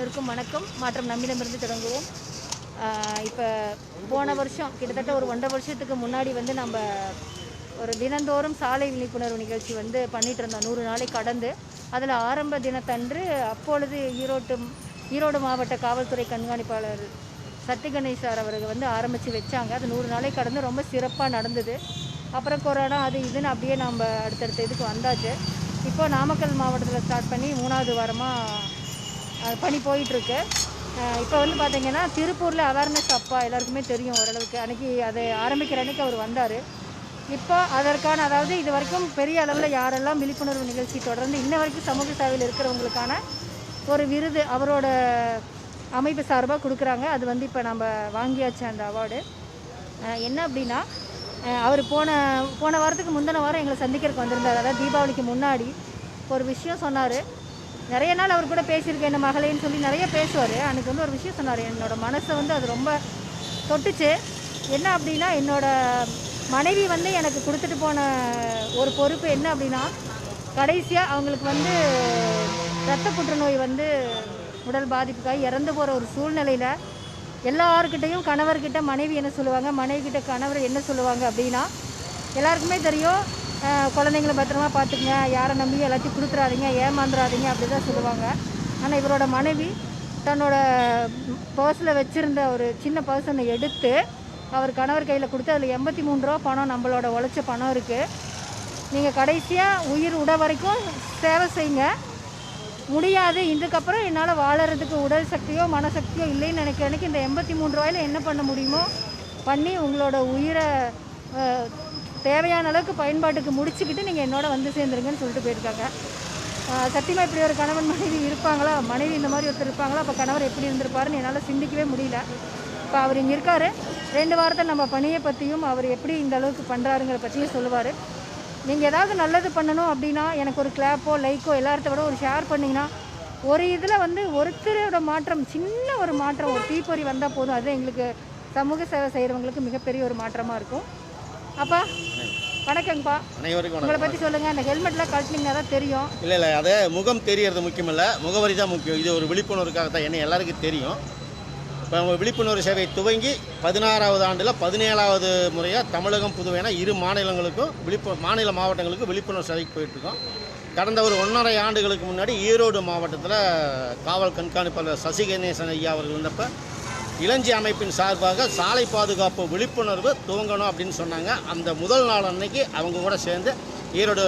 அனைவருக்கும் வணக்கம். மாற்றம் நம்மிடமிருந்து தொடங்குவோம். இப்போ போன வருஷம் கிட்டத்தட்ட ஒரு 1.5 வருஷத்துக்கு முன்னாடி வந்து நம்ம ஒரு தினந்தோறும் சாலை விழிப்புணர்வு நிகழ்ச்சி வந்து பண்ணிகிட்டு இருந்தோம். 100 நாளை கடந்து அதில் ஆரம்ப தினத்தன்று அப்பொழுது ஈரோடு மாவட்ட காவல்துறை கண்காணிப்பாளர் சத்யகணேஷ் சார் அவர்கள் வந்து ஆரம்பித்து வச்சாங்க. அது 100 நாளை கடந்து ரொம்ப சிறப்பாக நடந்தது. அப்புறம் கொரோனா அது இதுன்னு அப்படியே நம்ம அடுத்தடுத்த இதுக்கு வந்தாச்சு. இப்போ நாமக்கல் மாவட்டத்தில் ஸ்டார்ட் பண்ணி 3வது வாரமாக பணி போயிட்டுருக்கு. இப்போ வந்து பார்த்திங்கன்னா திருப்பூரில் அவேர்னஸ் அப்பா எல்லாருக்குமே தெரியும் ஓரளவுக்கு. அன்றைக்கி அதை ஆரம்பிக்கிற அன்றைக்கி அவர் வந்தார். இப்போ அதற்கான அதாவது இது வரைக்கும் பெரிய அளவில் யாரெல்லாம் விழிப்புணர்வு நிகழ்ச்சி தொடர்ந்து இன்ன வரைக்கும் சமூக சேவையில் இருக்கிறவங்களுக்கான ஒரு விருது அவரோட அமைப்பு சார்பாக கொடுக்குறாங்க. அது வந்து இப்போ நம்ம வாங்கியாச்சு அந்த அவார்டு. என்ன அப்படின்னா, அவர் போன வாரத்துக்கு முந்தின வாரம் எங்களை சந்திக்கிறதுக்கு வந்திருந்தார். அதாவது தீபாவளிக்கு முன்னாடி ஒரு விஷயம் சொன்னார். நிறைய நாள் அவர் கூட பேசியிருக்கேன் என்ன மகளேன்னு சொல்லி நிறைய பேசுவார். அன்றைக்கி வந்து ஒரு விஷயம் சொன்னார். என்னோடய மனசை வந்து அது ரொம்ப தொட்டுச்சு. என்ன அப்படின்னா, என்னோடய மனைவி வந்து எனக்கு கொடுத்துட்டு போன ஒரு பொறுப்பு என்ன அப்படின்னா, கடைசியாக அவங்களுக்கு வந்து இரத்த புற்றுநோய் வந்து உடல் பாதிப்புக்காக இறந்து போகிற ஒரு சூழ்நிலையில் எல்லாருக்கிட்டையும் கணவர்கிட்ட மனைவி என்ன சொல்லுவாங்க, மனைவிக்கிட்ட கணவர் என்ன சொல்லுவாங்க அப்படின்னா, எல்லாருக்குமே தெரியும், குழந்தைங்கள பத்திரமா பார்த்துக்குங்க, யாரை நம்பி எல்லாத்தையும் கொடுத்துறாதீங்க, ஏமாந்துடாதீங்க அப்படி தான் சொல்லுவாங்க. ஆனால் இவரோட மனைவி தன்னோட பர்ஸில் வச்சுருந்த ஒரு சின்ன பர்சனை எடுத்து அவர் கணவர் கையில் கொடுத்து அதில் 83 ரூபா பணம், நம்மளோட உழைச்ச பணம் இருக்குது, நீங்கள் கடைசியாக உயிர் விட வரைக்கும் சேவை செய்யுங்க, முடியாது இதுக்கப்புறம் என்னால் வாழறதுக்கு உடல் சக்தியோ மனசக்தியோ இல்லைன்னு நினைக்கிறேனுக்கு இந்த 83 ரூபாயில் என்ன பண்ண முடியுமோ பண்ணி உங்களோட உயிரை தேவையான அளவுக்கு பயன்பாட்டுக்கு முடிச்சுக்கிட்டு நீங்கள் என்னோட வந்து சேர்ந்துருங்கன்னு சொல்லிட்டு போயிருக்காங்க. சத்தியமாக இப்படி ஒரு கணவன் மனைவி இருப்பாங்களா, மனைவி இந்த மாதிரி ஒருத்தர் இருப்பாங்களா, அப்போ கணவர் எப்படி இருந்திருப்பாருன்னு என்னால் சிந்திக்கவே முடியல. இப்போ அவர் இங்கே இருக்கார். 2 வாரத்தை நம்ம பணியை பற்றியும் அவர் எப்படி இந்த அளவுக்கு பண்ணுறாருங்கிற பற்றியும் சொல்லுவார். நீங்கள் ஏதாவது நல்லது பண்ணணும் அப்படின்னா எனக்கு ஒரு கிளாப்போ லைக்கோ எல்லார்த்த விட ஒரு ஷேர் பண்ணிங்கன்னா, ஒரு இதில் வந்து ஒருத்தரோட மாற்றம், சின்ன ஒரு மாற்றம், ஒரு தீப்பொறி வந்தால் போதும். அது எங்களுக்கு சமூக சேவை செய்கிறவங்களுக்கு மிகப்பெரிய ஒரு மாற்றமாக இருக்கும். அப்பா வணக்கங்கப்பா. அனைவருக்கும் உங்களை பற்றி சொல்லுங்கள். அந்த ஹெல்மெட்லாம் கழட்டினீங்கன்னா தான் தெரியும். இல்லை அதே முகம் தெரியறது முக்கியம் இல்லை, முகவரி தான் முக்கியம். இது ஒரு விழிப்புணர்வுக்காக தான், என்ன எல்லாருக்கும் தெரியும். இப்போ விழிப்புணர்வு சேவை துவங்கி 16வது ஆண்டில் 17வது முறையாக தமிழகம் புதுவைனா 2 மாநிலங்களுக்கும் மாநில மாவட்டங்களுக்கும் விழிப்புணர்வு சேவைக்கு போயிட்டுருக்கோம். கடந்த ஒரு 1.5 ஆண்டுகளுக்கு முன்னாடி ஈரோடு மாவட்டத்தில் காவல் கண்காணிப்பாளர் சசிகணேசன் ஐயா அவர்கள் இருந்தப்போ இளஞ்சி அமைப்பின் சார்பாக சாலை பாதுகாப்பு விழிப்புணர்வு துவங்கணும் அப்படின்னு சொன்னாங்க. அந்த முதல் நாள் அன்னைக்கு அவங்க கூட சேர்ந்து ஈரோடு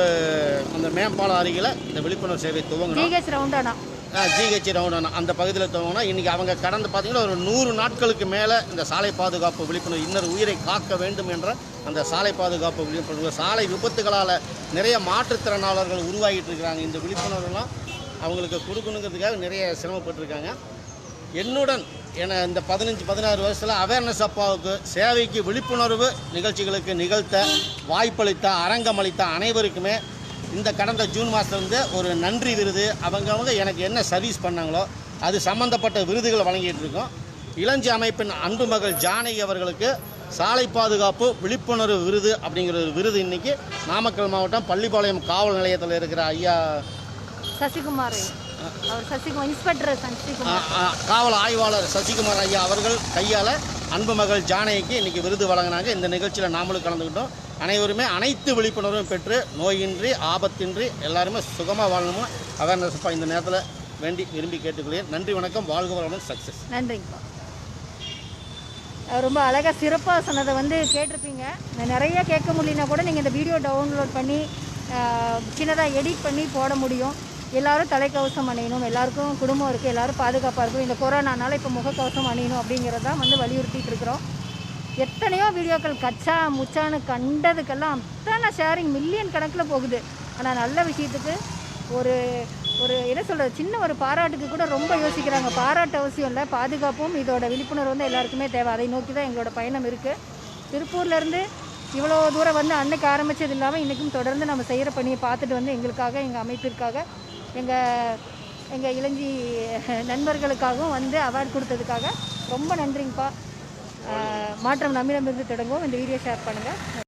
அந்த மேம்பாலம் அருகில் இந்த விழிப்புணர்வு சேவை துவங்கணும். ஜிஹெச் ரவுண்டானா அந்த பகுதியில் துவங்கினா இன்றைக்கி அவங்க கடந்து பார்த்திங்கன்னா ஒரு 100 நாட்களுக்கு மேலே இந்த சாலை பாதுகாப்பு விழிப்புணர்வு, இன்னொரு உயிரை காக்க வேண்டும் என்ற அந்த சாலை பாதுகாப்பு விழிப்புணர்வு, சாலை விபத்துகளால் நிறைய மாற்றுத்திறனாளர்கள் உருவாகிட்டு இருக்கிறாங்க. இந்த விழிப்புணர்வுலாம் அவங்களுக்கு கொடுக்கணுங்கிறதுக்காக நிறைய சிரமப்பட்டிருக்காங்க. என்னுடன் இந்த 15-16 வருஷத்தில் அவேர்னஸ் அப்பாவுக்கு சேவைக்கு விழிப்புணர்வு நிகழ்ச்சிகளுக்கு நிகழ்த்த வாய்ப்பளித்த அரங்கமளித்த அனைவருக்குமே இந்த கடந்த ஜூன் மாதத்துலேருந்து ஒரு நன்றி விருது, அவங்க எனக்கு என்ன சர்வீஸ் பண்ணாங்களோ அது சம்மந்தப்பட்ட விருதுகளை வழங்கிட்டு இருக்கோம். இளஞ்சி அமைப்பின் அன்பு மகள் ஜானகி அவர்களுக்கு சாலை பாதுகாப்பு விழிப்புணர்வு விருது அப்படிங்கிற ஒரு விருது இன்றைக்கி நாமக்கல் மாவட்டம் பள்ளிப்பாளையம் காவல் நிலையத்தில் இருக்கிற ஐயா சசிகுமார், காவல் ஆய்வாளர் சசிகுமார் ஐயா அவர்கள் கையால் அன்பு மகள் ஜானகிக்கு இன்றைக்கி விருது வழங்கினாங்க. இந்த நிகழ்ச்சியில் நாமளும் கலந்துக்கிட்டோம். அனைவருமே அனைத்து விழிப்புணர்வும் பெற்று நோயின்றி ஆபத்தின்றி எல்லாருமே சுகமாக வாழணுமோ அவேர்னஸ் இந்த நேரத்தில் வேண்டி விரும்பி கேட்டுக்கொள்கிறேன். நன்றி, வணக்கம், வாழ்க வளமுடன், சக்ஸஸ். நன்றிங்கப்பா. ரொம்ப அழகாக சிறப்பாக சொன்னதை வந்து கேட்டிருப்பீங்க. நிறைய கேட்க முடியலனா கூட நீங்கள் இந்த வீடியோ டவுன்லோட் பண்ணி சின்னதாக எடிட் பண்ணி போட முடியும். எல்லோரும் தலைக்கவசம் அணியணும், எல்லாருக்கும் குடும்பம் இருக்குது, எல்லோரும் பாதுகாப்பாக இருக்கும். இந்த கொரோனானால இப்போ முகக்கவசம் அணியணும் அப்படிங்கிறதான் வந்து வலியுறுத்திட்டு இருக்கிறோம். எத்தனையோ வீடியோக்கள் கச்சா முச்சான்னு கண்டதுக்கெல்லாம் அத்தனை ஷேரிங் மில்லியன் கணக்கில் போகுது. ஆனால் நல்ல விஷயத்துக்கு ஒரு என்ன சொல்கிறது, சின்ன ஒரு பாராட்டுக்கு கூட ரொம்ப யோசிக்கிறாங்க. பாராட்டு அவசியம் இல்லை, பாதுகாப்பும் இதோட விழிப்புணர்வு வந்து எல்லாருக்குமே தேவை. அதை நோக்கி தான் எங்களோட பயணம் இருக்குது. திருப்பூர்லேருந்து இவ்வளோ தூரம் வந்து அன்னைக்கு ஆரம்பித்தது இல்லாமல் இன்றைக்கும் தொடர்ந்து நம்ம செய்கிற பணியை பார்த்துட்டு வந்து எங்களுக்காக, எங்கள் அமைப்பிற்காக, எங்கள் இளஞ்சி நண்பர்களுக்காகவும் வந்து அவார்டு கொடுத்ததுக்காக ரொம்ப நன்றிங்கப்பா. மாற்றம் நம்மிடமிருந்து தொடங்குவோம். இந்த வீடியோ ஷேர் பண்ணுங்கள்.